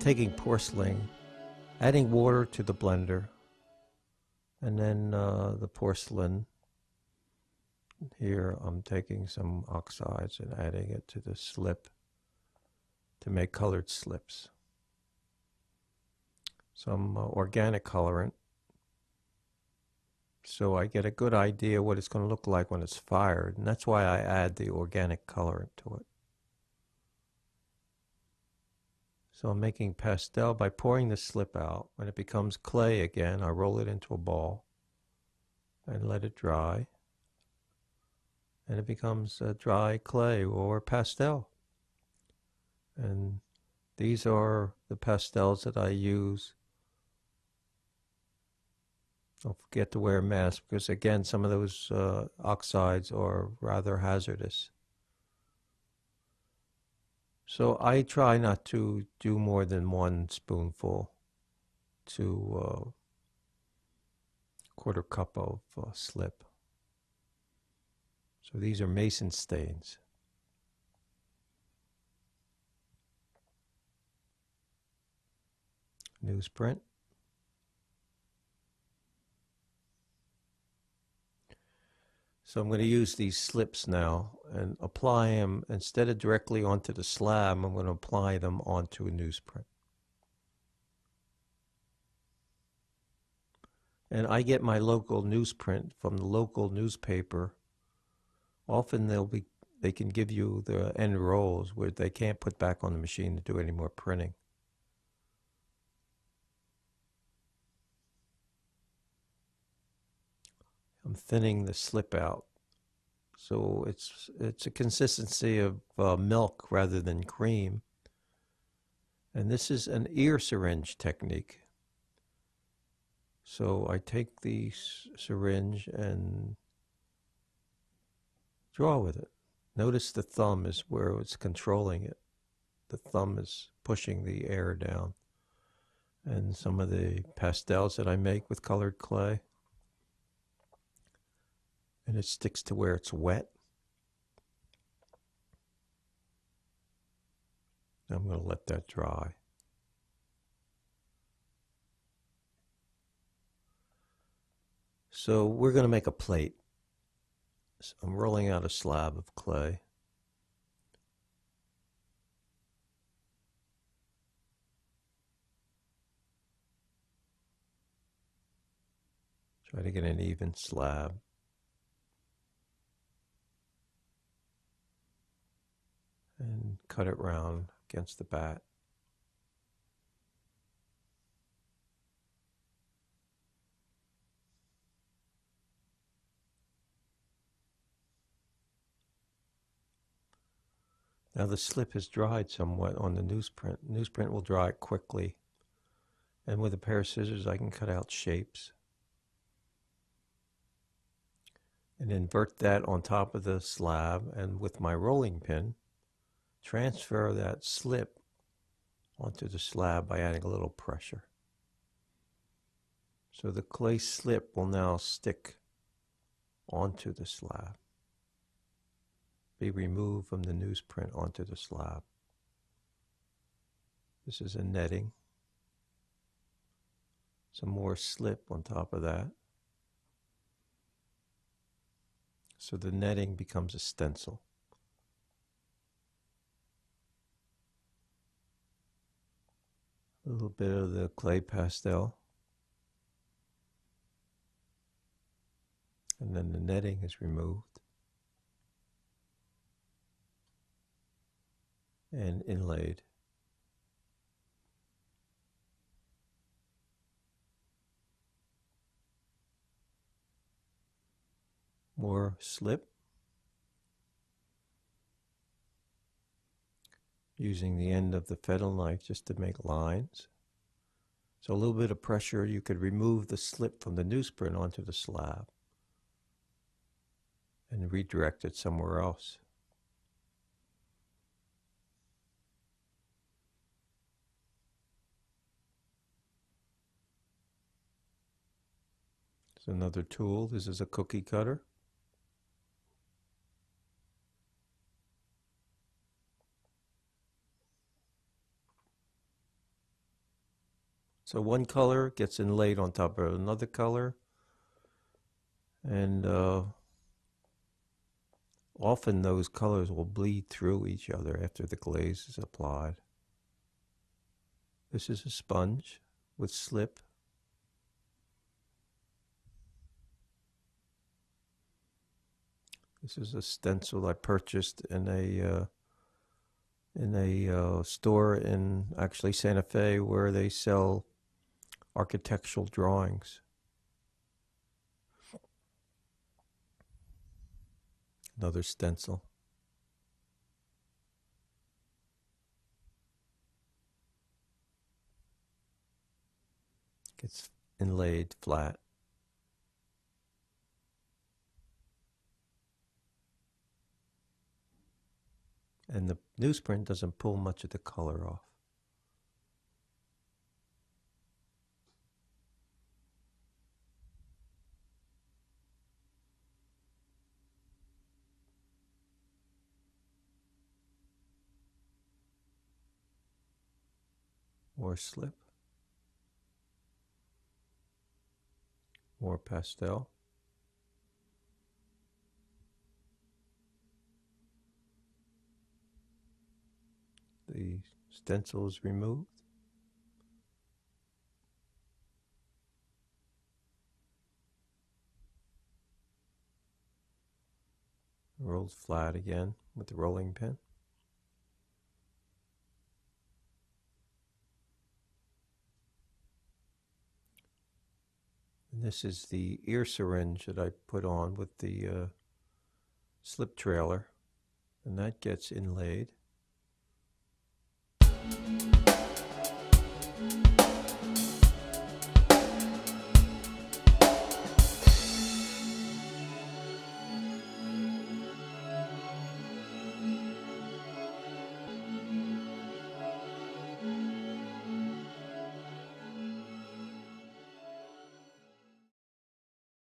taking porcelain, adding water to the blender, and then the porcelain. Here I'm taking some oxides and adding it to the slip to make colored slips. Some organic colorant, so I get a good idea what it's going to look like when it's fired, and that's why I add the organic colorant to it. So I'm making pastel by pouring the slip out. When it becomes clay again, I roll it into a ball and let it dry, and it becomes a dry clay or pastel. And these are the pastels that I use. Don't forget to wear a mask, because again, some of those oxides are rather hazardous. So I try not to do more than 1 spoonful to quarter cup of slip. So these are mason stains. Newsprint. So I'm going to use these slips now and apply them, instead of directly onto the slab, I'm going to apply them onto a newsprint. And I get my local newsprint from the local newspaper. Often they can give you the end rolls where they can't put back on the machine to do any more printing. I'm thinning the slip out, so it's a consistency of milk rather than cream. And this is an ear syringe technique. So I take the syringe and draw with it. Notice the thumb is where it's controlling it. The thumb is pushing the air down. And some of the pastels that I make with colored clay, and it sticks to where it's wet. I'm going to let that dry. So we're going to make a plate. So I'm rolling out a slab of clay. Try to get an even slab. And cut it round against the bat. Now the slip has dried somewhat on the newsprint. Newsprint will dry quickly. And with a pair of scissors I can cut out shapes. And invert that on top of the slab, and with my rolling pin, transfer that slip onto the slab by adding a little pressure. So the clay slip will now stick onto the slab, be removed from the newsprint onto the slab. This is a netting. Some more slip on top of that. So the netting becomes a stencil. A little bit of the clay pastel. And then the netting is removed and inlaid. More slip. Using the end of the fetal knife just to make lines. So a little bit of pressure, you could remove the slip from the newsprint onto the slab and redirect it somewhere else. It's another tool. This is a cookie cutter. So one color gets inlaid on top of another color, and often those colors will bleed through each other after the glaze is applied. This is a sponge with slip. This is a stencil I purchased in a store in actually Santa Fe where they sell architectural drawings. Another stencil. Gets inlaid flat. And the newsprint doesn't pull much of the color off. More slip. More pastel. The stencil is removed. Rolls flat again with the rolling pin. And this is the ear syringe that I put on with the slip trailer, and that gets inlaid.